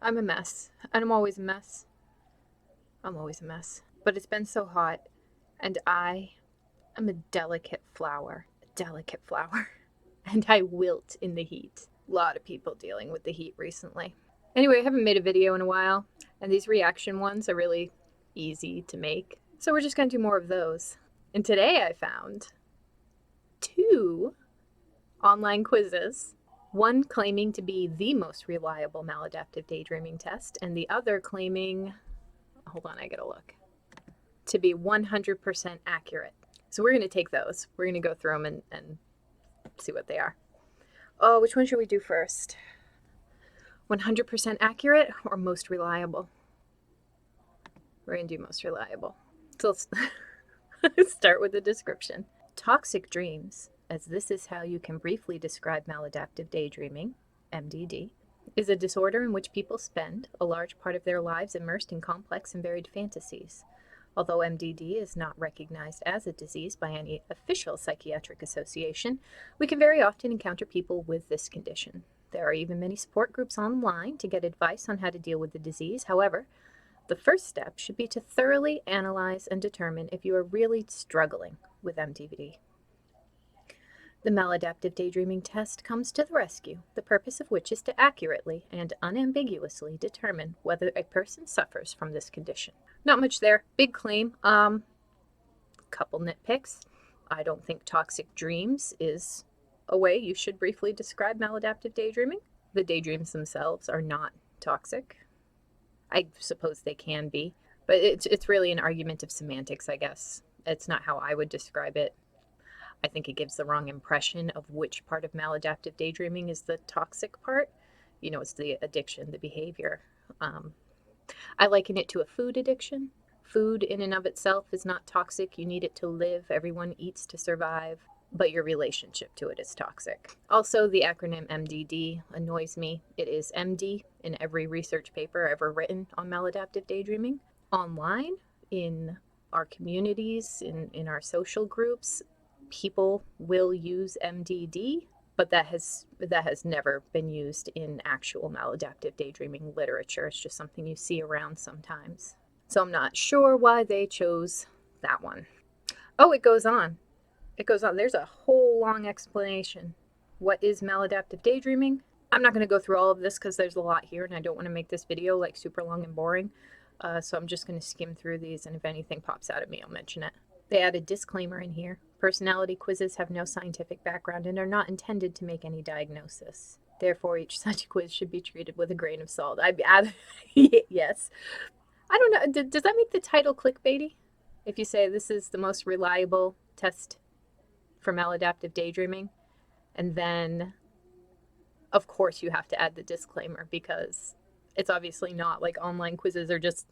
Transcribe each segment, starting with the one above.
I'm a mess, and I'm always a mess. I'm always a mess. But it's been so hot, and I am a delicate flower. A delicate flower. And I wilt in the heat. A lot of people dealing with the heat recently. Anyway, I haven't made a video in a while, and these reaction ones are really easy to make. So we're just going to do more of those. And today I found 2 online quizzes, one claiming to be the most reliable maladaptive daydreaming test, and the other claiming, hold on, I gotta look, to be 100% accurate. So we're going to take those. We're going to go through them and see what they are. Oh, which one should we do first? 100% accurate or most reliable? We're going to do most reliable. So let's start with the description. Toxic dreams, as this is how you can briefly describe maladaptive daydreaming, MDD, is a disorder in which people spend a large part of their lives immersed in complex and varied fantasies. Although MDD is not recognized as a disease by any official psychiatric association, we can very often encounter people with this condition. There are even many support groups online to get advice on how to deal with the disease. However, the first step should be to thoroughly analyze and determine if you are really struggling with MDD. The Maladaptive Daydreaming Test comes to the rescue, the purpose of which is to accurately and unambiguously determine whether a person suffers from this condition. Not much there. Big claim. Couple nitpicks. I don't think toxic dreams is a way you should briefly describe maladaptive daydreaming. The daydreams themselves are not toxic. I suppose they can be, but it's really an argument of semantics, I guess. It's not how I would describe it. I think it gives the wrong impression of which part of maladaptive daydreaming is the toxic part. You know, it's the addiction, the behavior. I liken it to a food addiction. Food in and of itself is not toxic. You need it to live. Everyone eats to survive, but your relationship to it is toxic. Also, the acronym MDD annoys me. It is MD in every research paper ever written on maladaptive daydreaming. Online, in our communities, in our social groups, people will use MDD, but that has never been used in actual maladaptive daydreaming literature. It's just something you see around sometimes. So I'm not sure why they chose that one. Oh, it goes on. It goes on. There's a whole long explanation. What is maladaptive daydreaming? I'm not going to go through all of this because there's a lot here and I don't want to make this video like super long and boring. So I'm just going to skim through these, and if anything pops out at me, I'll mention it. They add a disclaimer in here. Personality quizzes have no scientific background and are not intended to make any diagnosis. Therefore, each such quiz should be treated with a grain of salt. Yes. I don't know. Does that make the title clickbaity? If you say this is the most reliable test for maladaptive daydreaming, and then, of course, you have to add the disclaimer because it's obviously not. Like, online quizzes are just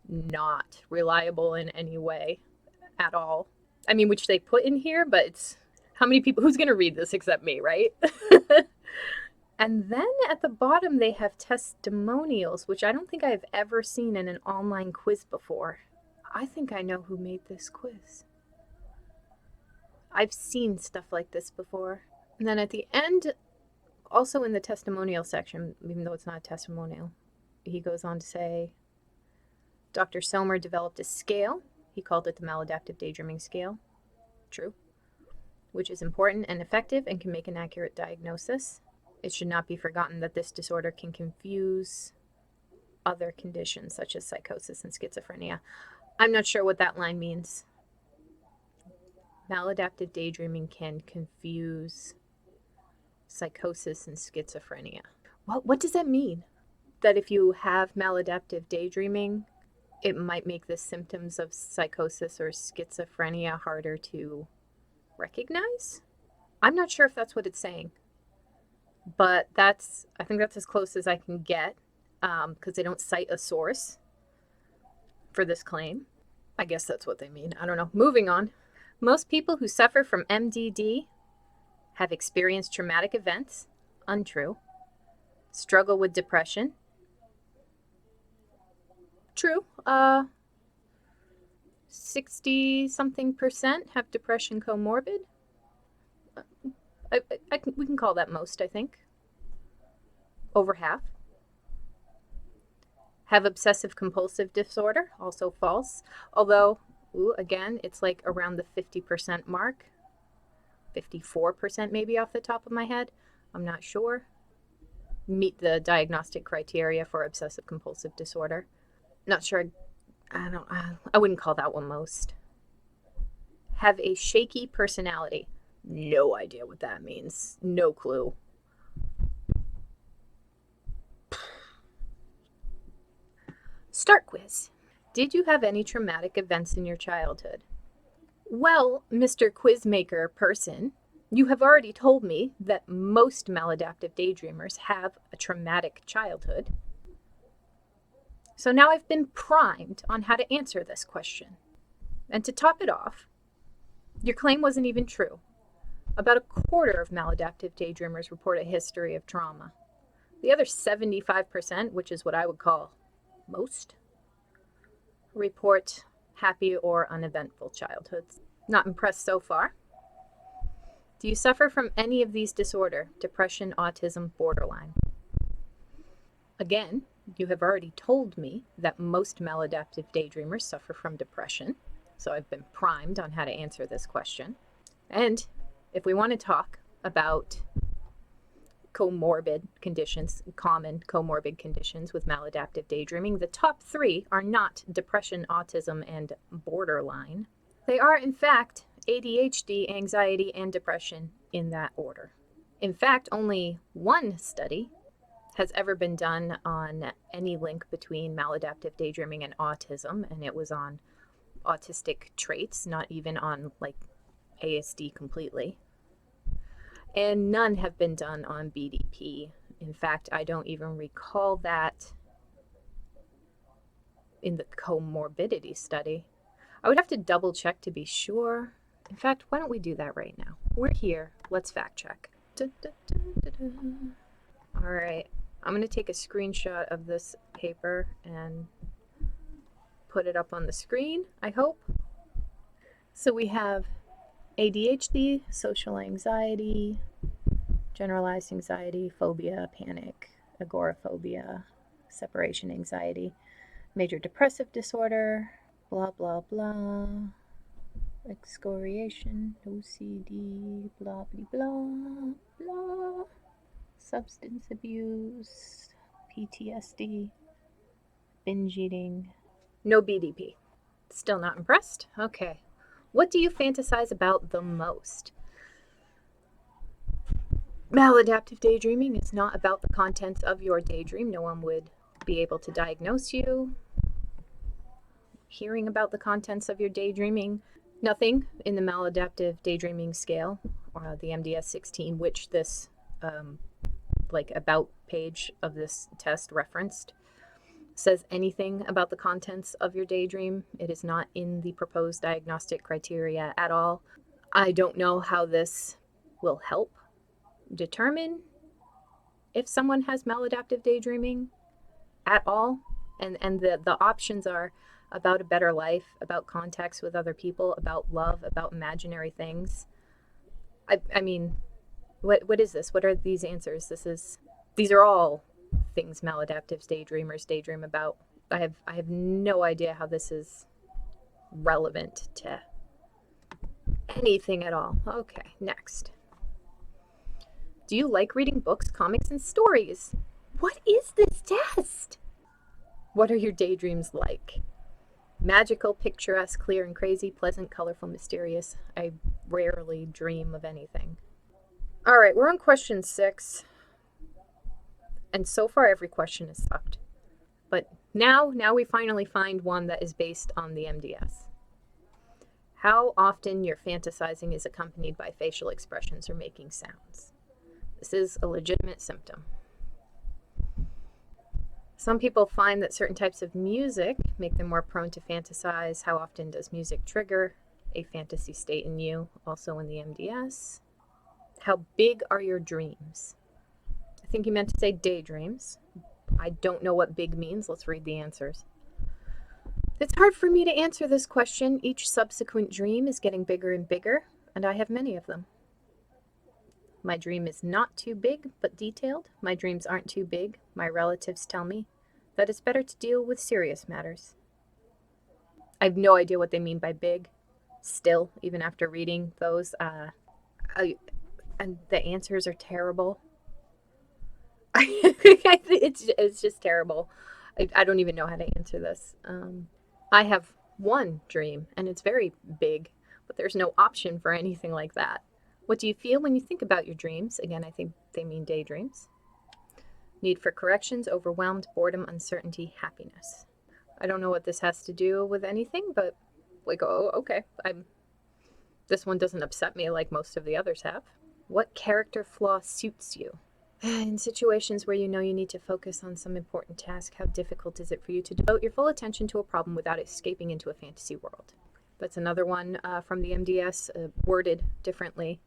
not reliable in any way at all. I mean, which they put in here, but it's how many people, who's going to read this except me, right? And then at the bottom, they have testimonials, which I don't think I've ever seen in an online quiz before. I think I know who made this quiz. I've seen stuff like this before. And then at the end, also in the testimonial section, even though it's not a testimonial, he goes on to say, Dr. Selmer developed a scale. He called it the Maladaptive Daydreaming Scale. True. Which is important and effective and can make an accurate diagnosis. It should not be forgotten that this disorder can confuse other conditions such as psychosis and schizophrenia. I'm not sure what that line means. Maladaptive daydreaming can confuse psychosis and schizophrenia. What does that mean? That if you have maladaptive daydreaming, it might make the symptoms of psychosis or schizophrenia harder to recognize? I'm not sure if that's what it's saying, but I think that's as close as I can get, because they don't cite a source for this claim. I guess that's what they mean. I don't know. Moving on. Most people who suffer from MDD have experienced traumatic events. Untrue. Struggle with depression. True. 60-something% have depression comorbid. We can call that most, I think. Over half. Have obsessive compulsive disorder, also false. Although, again, it's like around the 50% mark. 54% maybe off the top of my head. I'm not sure. Meet the diagnostic criteria for obsessive compulsive disorder. Not sure. I wouldn't call that one most. Have a shaky personality. No idea what that means. No clue. Start quiz. Did you have any traumatic events in your childhood? Well, Mr. Quizmaker person, you have already told me that most maladaptive daydreamers have a traumatic childhood. So now I've been primed on how to answer this question. And to top it off, your claim wasn't even true. About a quarter of maladaptive daydreamers report a history of trauma. The other 75%, which is what I would call most, report happy or uneventful childhoods. Not impressed so far? Do you suffer from any of these disorder? Depression, autism, borderline? Again, you have already told me that most maladaptive daydreamers suffer from depression, so I've been primed on how to answer this question. And if we want to talk about comorbid conditions, common comorbid conditions with maladaptive daydreaming, the top 3 are not depression, autism, and borderline. They are, in fact, ADHD, anxiety, and depression in that order. In fact, only one study has ever been done on any link between maladaptive daydreaming and autism, and it was on autistic traits, not even on like ASD completely. And none have been done on BDP. In fact, I don't even recall that in the comorbidity study. I would have to double check to be sure. In fact, why don't we do that right now? We're here. Let's fact check. All right. I'm going to take a screenshot of this paper and put it up on the screen, I hope. So we have ADHD, social anxiety, generalized anxiety, phobia, panic, agoraphobia, separation anxiety, major depressive disorder, blah, blah, blah, excoriation, OCD, blah, blah, blah, blah, substance abuse, PTSD, binge eating. No BDP. Still not impressed? Okay. What do you fantasize about the most? Maladaptive daydreaming is not about the contents of your daydream. No one would be able to diagnose you. Hearing about the contents of your daydreaming, nothing in the maladaptive daydreaming scale, or the MDS-16, which this about page of this test referenced, says anything about the contents of your daydream. It is not in the proposed diagnostic criteria at all. I don't know how this will help determine if someone has maladaptive daydreaming at all. And the options are about a better life, about contacts with other people, about love, about imaginary things. I mean, what is this? What are these answers? These are all things maladaptive daydreamers daydream about. I have no idea how this is relevant to anything at all. Okay, next. Do you like reading books, comics, and stories? What is this test? What are your daydreams like? Magical, picturesque, clear and crazy, pleasant, colorful, mysterious. I rarely dream of anything. All right, we're on question 6. And so far, every question is sucked. But now we finally find one that is based on the MDS. How often your fantasizing is accompanied by facial expressions or making sounds. This is a legitimate symptom. Some people find that certain types of music make them more prone to fantasize. How often does music trigger a fantasy state in you? Also in the MDS. How big are your dreams? I think you meant to say daydreams. I don't know what big means. Let's read the answers. It's hard for me to answer this question. Each subsequent dream is getting bigger and bigger, and I have many of them. My dream is not too big, but detailed. My dreams aren't too big. My relatives tell me that it's better to deal with serious matters. I have no idea what they mean by big, still, even after reading those. And the answers are terrible. It's just terrible. I don't even know how to answer this. I have one dream, and it's very big, but there's no option for anything like that. What do you feel when you think about your dreams? Again, I think they mean daydreams. Need for corrections, overwhelmed, boredom, uncertainty, happiness. I don't know what this has to do with anything, but like, oh, okay. This one doesn't upset me like most of the others have. What character flaw suits you? In situations where you know you need to focus on some important task, how difficult is it for you to devote your full attention to a problem without escaping into a fantasy world? That's another one from the MDS, worded differently.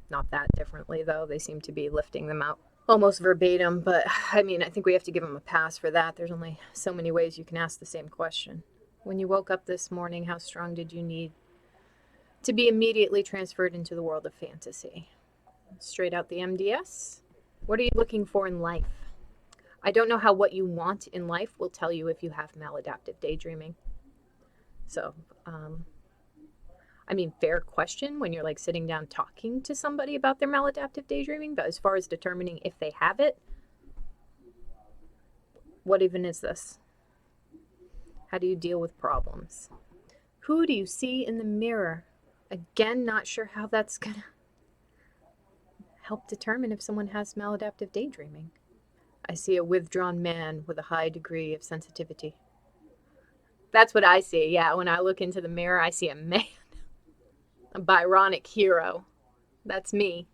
Not that differently, though. They seem to be lifting them out almost verbatim, but I mean, I think we have to give them a pass for that. There's only so many ways you can ask the same question. When you woke up this morning, how strong did you need to be immediately transferred into the world of fantasy? Straight out the MDS. What are you looking for in life? I don't know how what you want in life will tell you if you have maladaptive daydreaming. So, I mean, fair question when you're like sitting down talking to somebody about their maladaptive daydreaming, but as far as determining if they have it, what even is this? How do you deal with problems? Who do you see in the mirror? Again, not sure how that's gonna help determine if someone has maladaptive daydreaming. I see a withdrawn man with a high degree of sensitivity. That's what I see, yeah. When I look into the mirror, I see a man. A Byronic hero. That's me.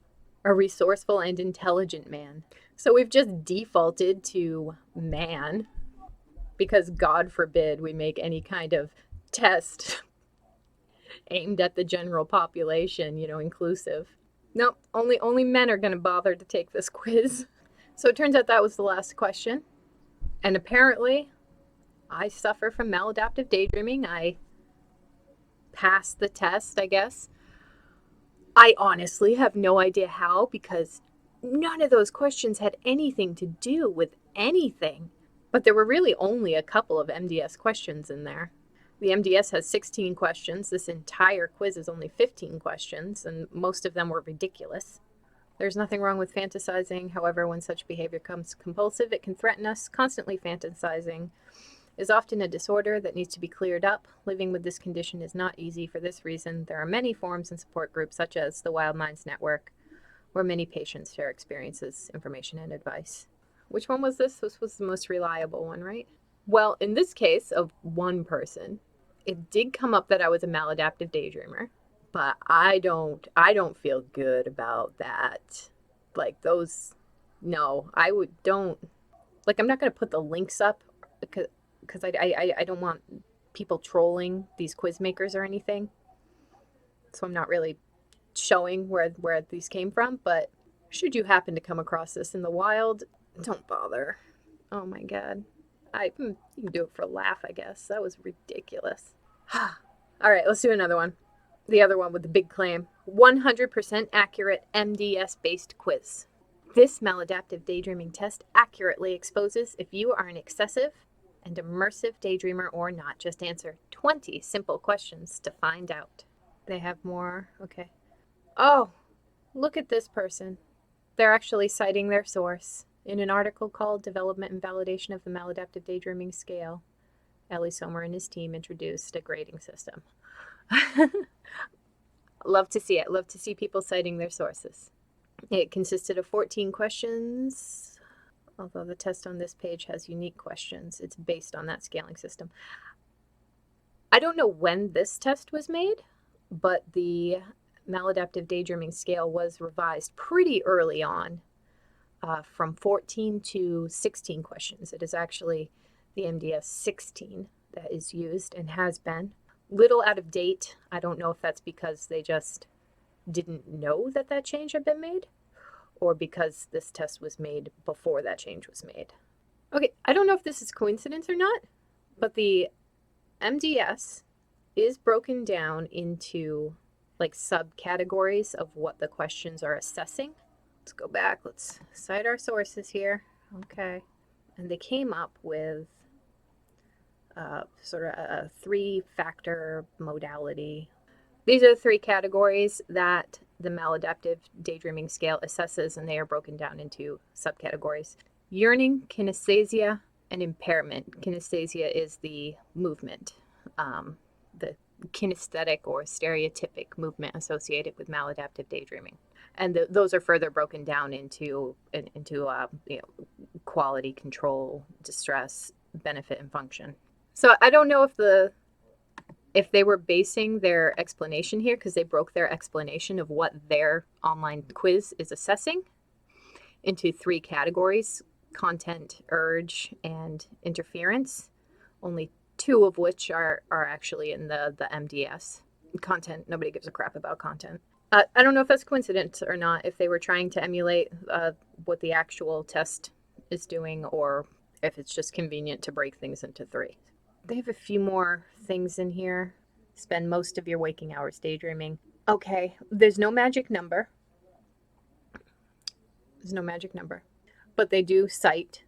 A resourceful and intelligent man. So we've just defaulted to man because God forbid we make any kind of test aimed at the general population, inclusive. Nope, only men are going to bother to take this quiz. So it turns out that was the last question. And apparently, I suffer from maladaptive daydreaming. I passed the test, I guess. I honestly have no idea how, because none of those questions had anything to do with anything. But there were really only a couple of MDS questions in there. The MDS has 16 questions. This entire quiz is only 15 questions, and most of them were ridiculous. There's nothing wrong with fantasizing. However, when such behavior becomes compulsive, it can threaten us. Constantly fantasizing is often a disorder that needs to be cleared up. Living with this condition is not easy. For this reason, there are many forums and support groups, such as the Wild Minds Network, where many patients share experiences, information, and advice. Which one was this? This was the most reliable one, right? Well, in this case of one person, it did come up that I was a maladaptive daydreamer, but I don't feel good about that. Like those, no, don't, like I'm not going to put the links up because I don't want people trolling these quiz makers or anything. So I'm not really showing where these came from, but should you happen to come across this in the wild, don't bother. Oh my God. You can do it for a laugh, I guess. That was ridiculous. All right, let's do another one. The other one with the big claim. 100% accurate MDS-based quiz. This maladaptive daydreaming test accurately exposes if you are an excessive and immersive daydreamer or not. Just answer 20 simple questions to find out. They have more. Okay. Oh, look at this person. They're actually citing their source. In an article called Development and Validation of the Maladaptive Daydreaming Scale, Ellie Sommer and his team introduced a grading system. Love to see it. Love to see people citing their sources. It consisted of 14 questions, although the test on this page has unique questions. It's based on that scaling system. I don't know when this test was made, but the maladaptive daydreaming scale was revised pretty early on, from 14 to 16 questions. It is actually the MDS 16 that is used and has been. Little out of date. I don't know if that's because they just didn't know that change had been made, or because this test was made before that change was made. Okay, I don't know if this is coincidence or not, but the MDS is broken down into like subcategories of what the questions are assessing. Let's go back. Let's cite our sources here. Okay. And they came up with sort of a 3-factor modality. These are the 3 categories that the Maladaptive Daydreaming Scale assesses, and they are broken down into subcategories. Yearning, kinesthesia, and impairment. Kinesthesia is the movement, the kinesthetic or stereotypic movement associated with maladaptive daydreaming. And those are further broken down into quality, control, distress, benefit, and function. So I don't know if they were basing their explanation here, because they broke their explanation of what their online quiz is assessing into 3 categories: content, urge, and interference. Only 2 of which are actually in the MDS. Content, nobody gives a crap about content. I don't know if that's coincidence or not, if they were trying to emulate what the actual test is doing, or if it's just convenient to break things into 3. They have a few more things in here. Spend most of your waking hours daydreaming. Okay, there's no magic number. There's no magic number. But they do cite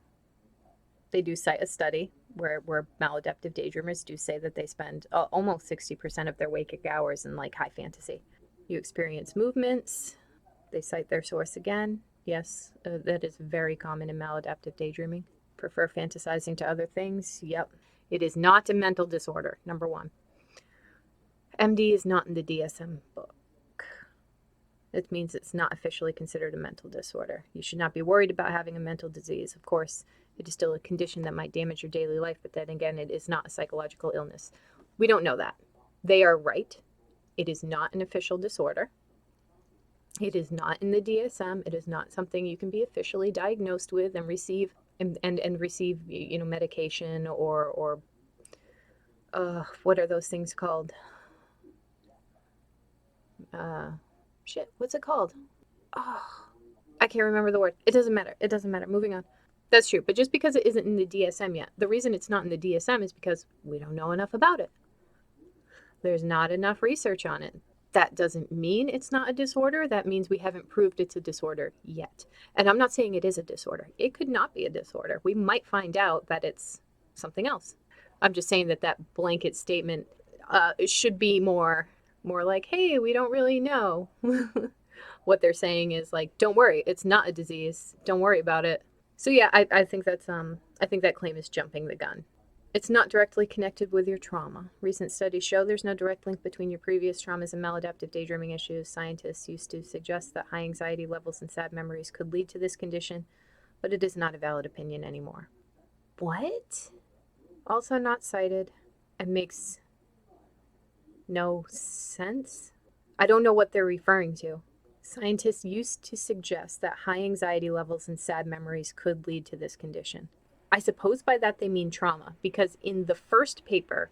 a study where maladaptive daydreamers do say that they spend almost 60% of their waking hours in like high fantasy. You experience movements. They cite their source again. Yes, that is very common in maladaptive daydreaming. Prefer fantasizing to other things. Yep. It is not a mental disorder, number 1. MD is not in the DSM book. It means it's not officially considered a mental disorder. You should not be worried about having a mental disease. Of course, it is still a condition that might damage your daily life, but then again, it is not a psychological illness. We don't know that. They are right. It is not an official disorder. It is not in the DSM. It is not something you can be officially diagnosed with and receive receive medication or what are those things called? What's it called? Oh, I can't remember the word. It doesn't matter. Moving on. That's true. But just because it isn't in the DSM yet, the reason it's not in the DSM is because we don't know enough about it. There's not enough research on it. That doesn't mean it's not a disorder. That means we haven't proved it's a disorder yet. And I'm not saying it is a disorder. It could not be a disorder. We might find out that it's something else. I'm just saying that blanket statement should be more like, hey, we don't really know. What they're saying is like, don't worry, it's not a disease. Don't worry about it. So yeah, I think that's I think that claim is jumping the gun. It's not directly connected with your trauma. Recent studies show there's no direct link between your previous traumas and maladaptive daydreaming issues. Scientists used to suggest that high anxiety levels and sad memories could lead to this condition, but it is not a valid opinion anymore. What? Also not cited, and makes no sense. I don't know what they're referring to. Scientists used to suggest that high anxiety levels and sad memories could lead to this condition. I suppose by that they mean trauma, because in the first paper,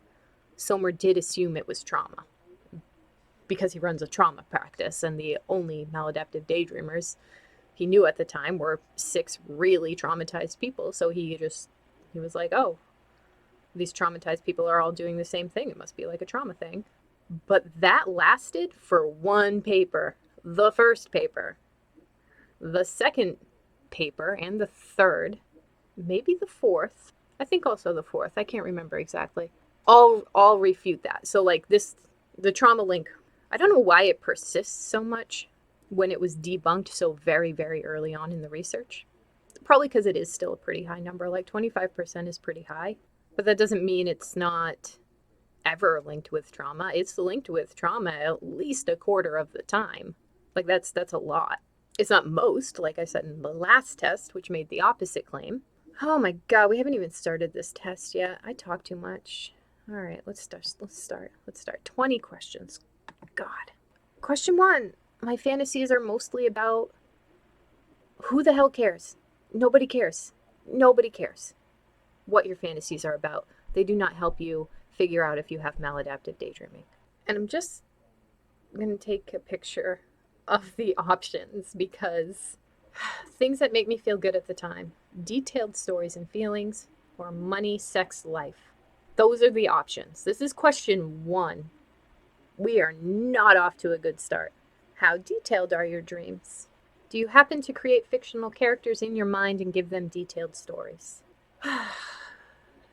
Sommer did assume it was trauma, because he runs a trauma practice, and the only maladaptive daydreamers he knew at the time were 6 really traumatized people. So he was like, oh, these traumatized people are all doing the same thing. It must be like a trauma thing. But that lasted for 1 paper. The first paper. The second paper and the third, maybe the 4th, I think also the 4th, I can't remember exactly, all refute that. So like the trauma link, I don't know why it persists so much when it was debunked so very, very early on in the research. Probably because it is still a pretty high number. Like 25% is pretty high, but that doesn't mean it's not ever linked with trauma. It's linked with trauma at least a quarter of the time. Like that's a lot. It's not most, like I said in the last test, which made the opposite claim. Oh my god, we haven't even started this test yet. I talk too much. All right, let's start. 20 questions. God. Question 1. My fantasies are mostly about who the hell cares? Nobody cares. Nobody cares what your fantasies are about. They do not help you figure out if you have maladaptive daydreaming. And I'm just going to take a picture of the options because things that make me feel good at the time: detailed stories and feelings, or money, sex, life. Those are the options. This is question 1. We are not off to a good start. How detailed are your dreams? Do you happen to create fictional characters in your mind and give them detailed stories?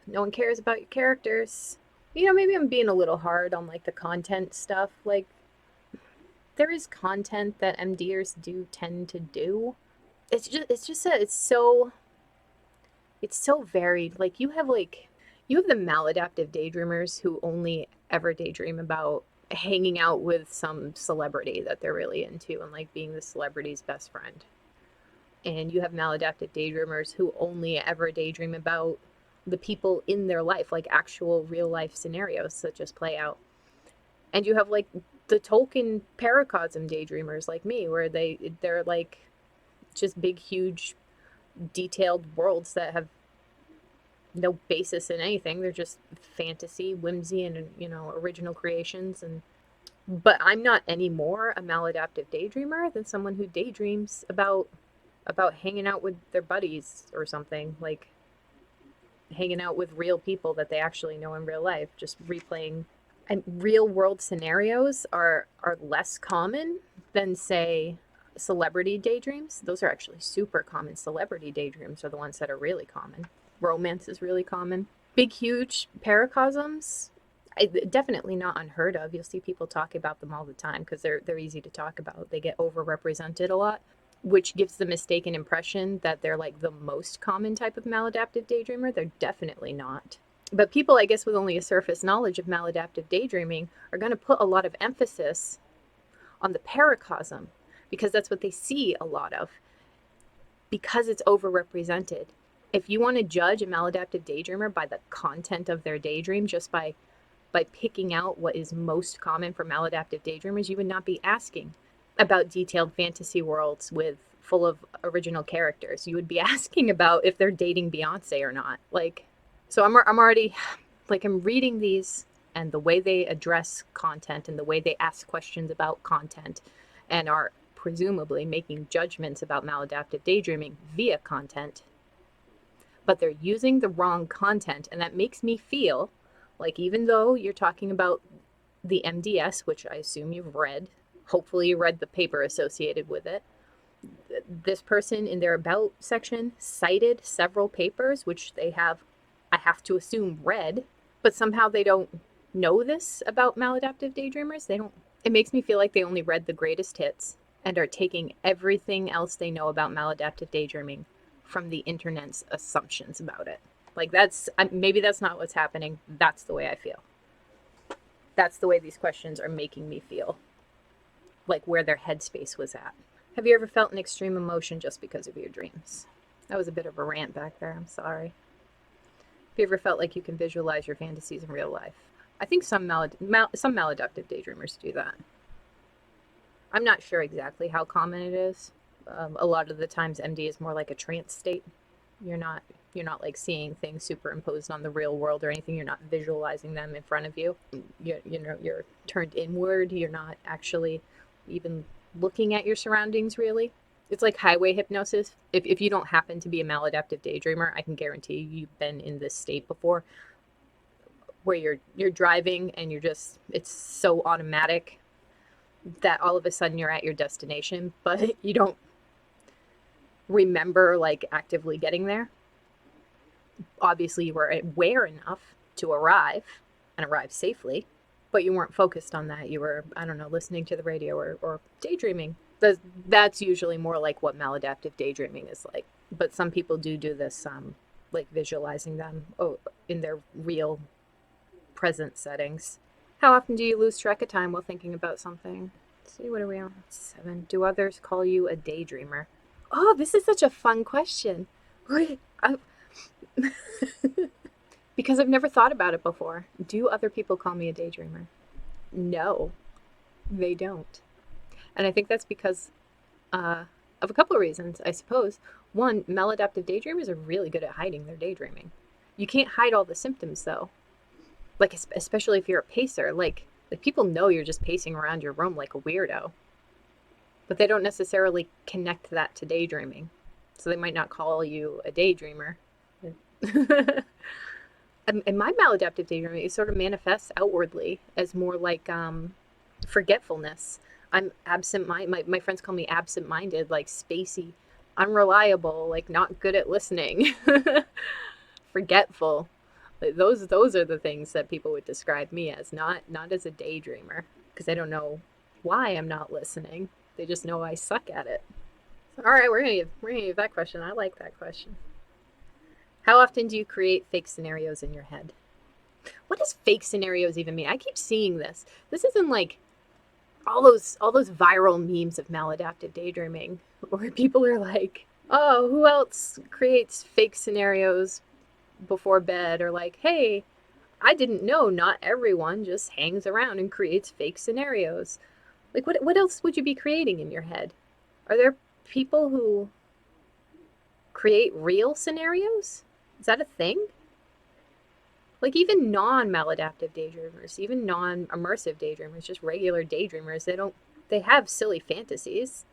No one cares about your characters. Maybe I'm being a little hard on like the content stuff. Like, there is content that MDers do tend to do. It's so varied. Like, you have the maladaptive daydreamers who only ever daydream about hanging out with some celebrity that they're really into and like being the celebrity's best friend. And you have maladaptive daydreamers who only ever daydream about the people in their life, like actual real life scenarios that just play out. And you have like the Tolkien paracosm daydreamers like me, where they're like just big, huge, detailed worlds that have no basis in anything. They're just fantasy, whimsy, and original creations. And but I'm not any more a maladaptive daydreamer than someone who daydreams about hanging out with their buddies or something, like hanging out with real people that they actually know in real life, just replaying. And real world scenarios are less common than, say, celebrity daydreams. Those are actually super common. Celebrity daydreams are the ones that are really common. Romance is really common. Big, huge paracosms, definitely not unheard of. You'll see people talk about them all the time because they're easy to talk about. They get overrepresented a lot, which gives the mistaken impression that they're like the most common type of maladaptive daydreamer. They're definitely not. But people, I guess, with only a surface knowledge of maladaptive daydreaming are going to put a lot of emphasis on the paracosm because that's what they see a lot of, because it's overrepresented. If you want to judge a maladaptive daydreamer by the content of their daydream, just by picking out what is most common for maladaptive daydreamers, you would not be asking about detailed fantasy worlds full of original characters. You would be asking about if they're dating Beyonce or not. So I'm already, like, I'm reading these and the way they address content and the way they ask questions about content and are presumably making judgments about maladaptive daydreaming via content. But they're using the wrong content, and that makes me feel like, even though you're talking about the MDS, which I assume you've read, hopefully you read the paper associated with it, this person in their About section cited several papers, which I have to assume, read, but somehow they don't know this about maladaptive daydreamers. It makes me feel like they only read the greatest hits and are taking everything else they know about maladaptive daydreaming from the internet's assumptions about it. Like, maybe that's not what's happening. That's the way I feel. That's the way these questions are making me feel, like where their headspace was at. Have you ever felt an extreme emotion just because of your dreams? That was a bit of a rant back there. I'm sorry. Have you ever felt like you can visualize your fantasies in real life? I think some maladaptive daydreamers do that. I'm not sure exactly how common it is. A lot of the times MD is more like a trance state. You're not like seeing things superimposed on the real world or anything. You're not visualizing them in front of you. You're turned inward. You're not actually even looking at your surroundings, really. It's like highway hypnosis. If you don't happen to be a maladaptive daydreamer, I can guarantee you've been in this state before, where you're driving and it's so automatic that all of a sudden you're at your destination, but you don't remember like actively getting there. Obviously you were aware enough to arrive safely, but you weren't focused on that. You were, I don't know, listening to the radio or daydreaming. That's usually more like what maladaptive daydreaming is like. But some people do this, like visualizing them in their real present settings. How often do you lose track of time while thinking about something? Let's see, what are we on? 7. Do others call you a daydreamer? Oh, this is such a fun question. Because I've never thought about it before. Do other people call me a daydreamer? No, they don't. And I think that's because of a couple of reasons, I suppose. One, maladaptive daydreamers are really good at hiding their daydreaming. You can't hide all the symptoms, though. Like, especially if you're a pacer. Like people know you're just pacing around your room like a weirdo. But they don't necessarily connect that to daydreaming. So they might not call you a daydreamer. And my maladaptive daydreaming, it sort of manifests outwardly as more like forgetfulness. I'm absent-minded. My friends call me absent-minded, like spacey, unreliable, like not good at listening, forgetful. Like, those are the things that people would describe me as, not as a daydreamer, because they don't know why I'm not listening. They just know I suck at it. All right, we're gonna give that question. I like that question. How often do you create fake scenarios in your head? What does fake scenarios even mean? I keep seeing this. This isn't like all those viral memes of maladaptive daydreaming where people are like, "Oh, who else creates fake scenarios before bed?" Or like, "Hey, I didn't know not everyone just hangs around and creates fake scenarios." Like, what else would you be creating in your head? Are there people who create real scenarios? Is that a thing? Like, even non-maladaptive daydreamers, even non-immersive daydreamers, just regular daydreamers, they have silly fantasies,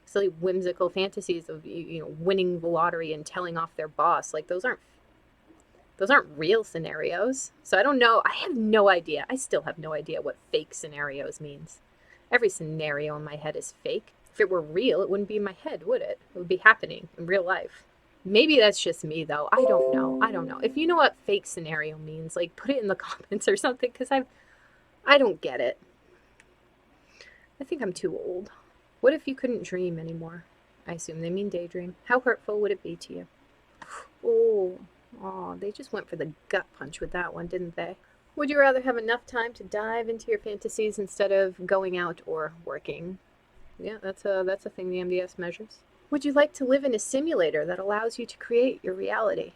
silly whimsical fantasies of, winning the lottery and telling off their boss. Like, those aren't real scenarios. So I don't know. I have no idea. I still have no idea what fake scenarios means. Every scenario in my head is fake. If it were real, it wouldn't be in my head, would it? It would be happening in real life. Maybe that's just me, though. I don't know. If you know what fake scenario means, like, put it in the comments or something, because I don't get it. I think I'm too old. What if you couldn't dream anymore? I assume they mean daydream. How hurtful would it be to you? Oh, they just went for the gut punch with that one, didn't they? Would you rather have enough time to dive into your fantasies instead of going out or working? Yeah, that's a thing the MDS measures. Would you like to live in a simulator that allows you to create your reality?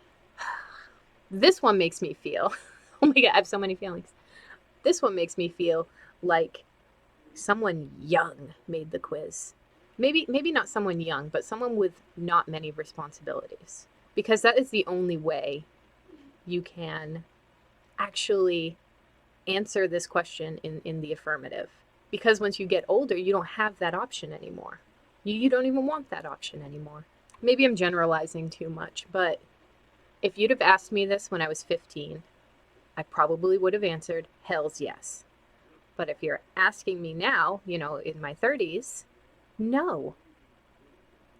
This one makes me feel, oh my God, I have so many feelings. This one makes me feel like someone young made the quiz. Maybe not someone young, but someone with not many responsibilities. Because that is the only way you can actually answer this question in the affirmative. Because once you get older, you don't have that option anymore. You don't even want that option anymore. Maybe I'm generalizing too much, but if you'd have asked me this when I was 15, I probably would have answered, hell's yes. But if you're asking me now, in my 30s, no.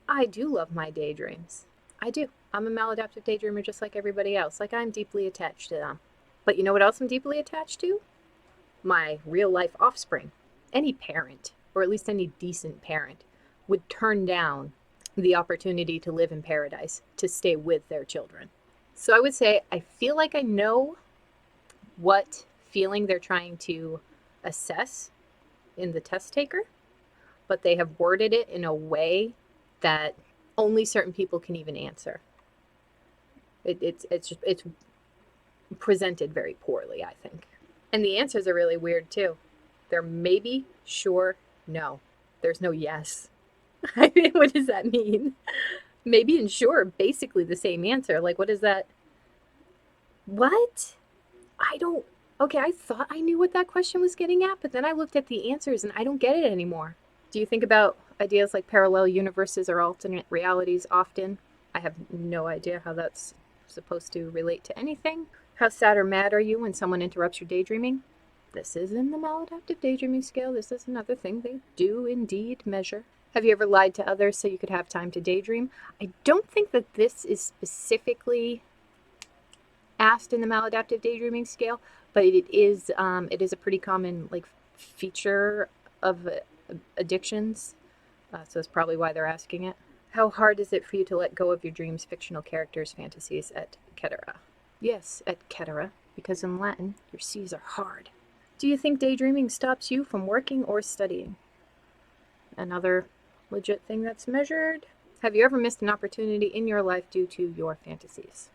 I do love my daydreams. I do. I'm a maladaptive daydreamer just like everybody else. Like, I'm deeply attached to them. But you know what else I'm deeply attached to? My real life offspring. Any parent, or at least any decent parent, would turn down the opportunity to live in paradise to stay with their children. So I would say I feel like I know what feeling they're trying to assess in the test taker, but they have worded it in a way that only certain people can even answer. It's presented very poorly, I think. And the answers are really weird too. They're maybe, sure, no. There's no yes. I mean, what does that mean? Maybe and sure, basically the same answer. Like, what is that? What? I don't. Okay, I thought I knew what that question was getting at, but then I looked at the answers and I don't get it anymore. Do you think about ideas like parallel universes or alternate realities often? I have no idea how that's supposed to relate to anything. How sad or mad are you when someone interrupts your daydreaming? This is in the maladaptive daydreaming scale. This is another thing they do indeed measure. Have you ever lied to others so you could have time to daydream? I don't think that this is specifically asked in the maladaptive daydreaming scale, but it is a pretty common feature of addictions. So that's probably why they're asking it. How hard is it for you to let go of your dreams, fictional characters, fantasies, etc.? Yes, etc., because in Latin, your C's are hard. Do you think daydreaming stops you from working or studying? Another legit thing that's measured. Have you ever missed an opportunity in your life due to your fantasies?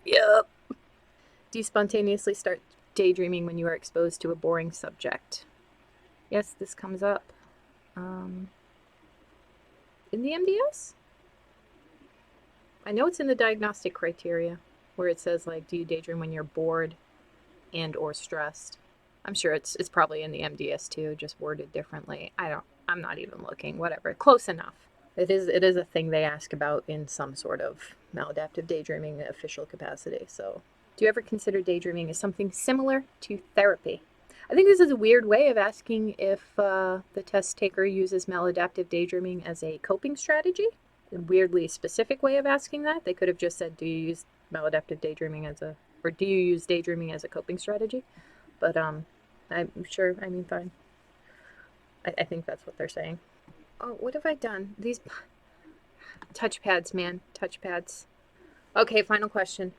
Yep. Do you spontaneously start daydreaming when you are exposed to a boring subject? Yes, this comes up. In the MDS? I know it's in the diagnostic criteria where it says, do you daydream when you're bored and or stressed? I'm sure it's probably in the MDS too, just worded differently. I'm not even looking, whatever. Close enough. It is a thing they ask about in some sort of maladaptive daydreaming official capacity. So, do you ever consider daydreaming as something similar to therapy? I think this is a weird way of asking if the test taker uses maladaptive daydreaming as a coping strategy. A weirdly specific way of asking that. They could have just said, do you use maladaptive daydreaming as a, or do you use daydreaming as a coping strategy? But I'm sure, I mean, fine. I think that's what they're saying. Oh, what have I done? These touchpads, man, touchpads. Okay, final question.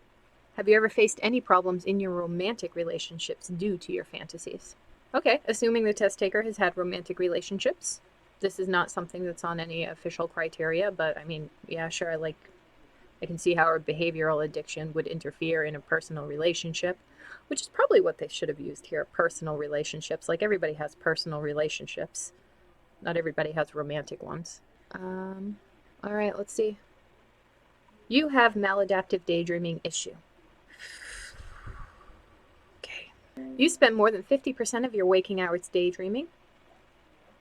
Have you ever faced any problems in your romantic relationships due to your fantasies? Okay, assuming the test taker has had romantic relationships. This is not something that's on any official criteria, but I mean, yeah, sure, I can see how a behavioral addiction would interfere in a personal relationship, which is probably what they should have used here, personal relationships. Like everybody has personal relationships. Not everybody has romantic ones. All right, let's see. You have maladaptive daydreaming issue. Okay. You spend more than 50% of your waking hours daydreaming.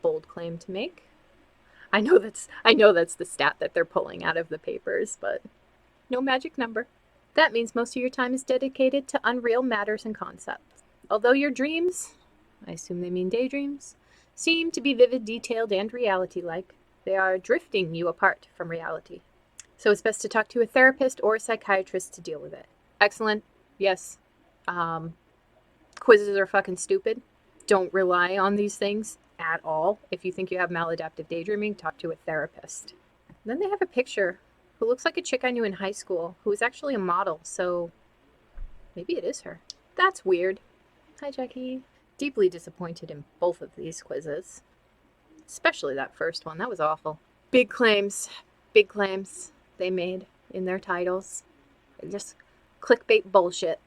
Bold claim to make. I know that's the stat that they're pulling out of the papers, but no magic number. That means most of your time is dedicated to unreal matters and concepts. Although your dreams, I assume they mean daydreams, seem to be vivid, detailed, and reality-like, they are drifting you apart from reality. So it's best to talk to a therapist or a psychiatrist to deal with it. Excellent. Yes. Quizzes are fucking stupid. Don't rely on these things at all. If you think you have maladaptive daydreaming, talk to a therapist. And then they have a picture who looks like a chick I knew in high school who was actually a model, so maybe it is her. That's weird. Hi, Jackie. Deeply disappointed in both of these quizzes. Especially that first one. That was awful. Big claims they made in their titles. Just clickbait bullshit.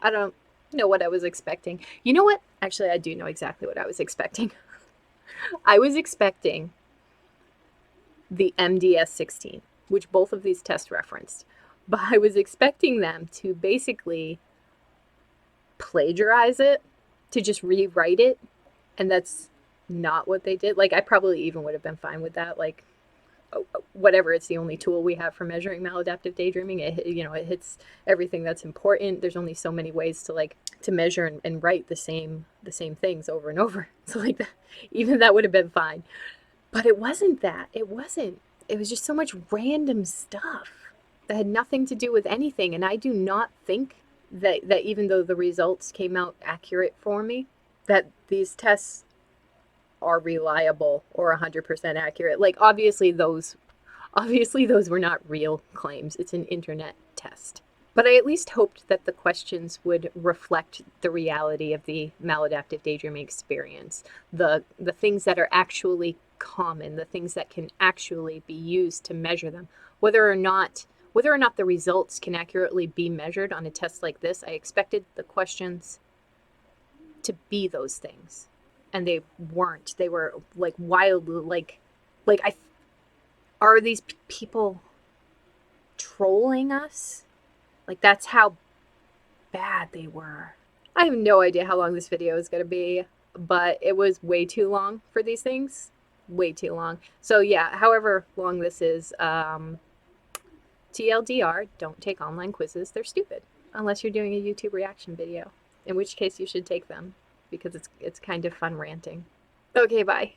I don't know what I was expecting. You know what? Actually, I do know exactly what I was expecting. I was expecting the MDS-16, which both of these tests referenced. But I was expecting them to basically plagiarize it, to just rewrite it, and that's not what they did. Like, I probably even would have been fine with that. Like, whatever, it's the only tool we have for measuring maladaptive daydreaming. It hits everything that's important. There's only so many ways to measure and write the same things over and over. So like that, even that would have been fine. But it wasn't that. It wasn't. It was just so much random stuff that had nothing to do with anything. And I do not think that even though the results came out accurate for me, that these tests are reliable or 100% accurate. Like, obviously those were not real claims. It's an internet test. But I at least hoped that the questions would reflect the reality of the maladaptive daydreaming experience, the things that are actually common, the things that can actually be used to measure them. Whether or not the results can accurately be measured on a test like this, I expected the questions to be those things. And they weren't. They were like wildly are these people trolling us? Like, that's how bad they were. I have no idea how long this video is going to be, but it was way too long for these things. Way too long. So yeah, however long this is, TLDR, don't take online quizzes. They're stupid. Unless you're doing a YouTube reaction video, in which case you should take them, because it's kind of fun ranting. Okay, bye.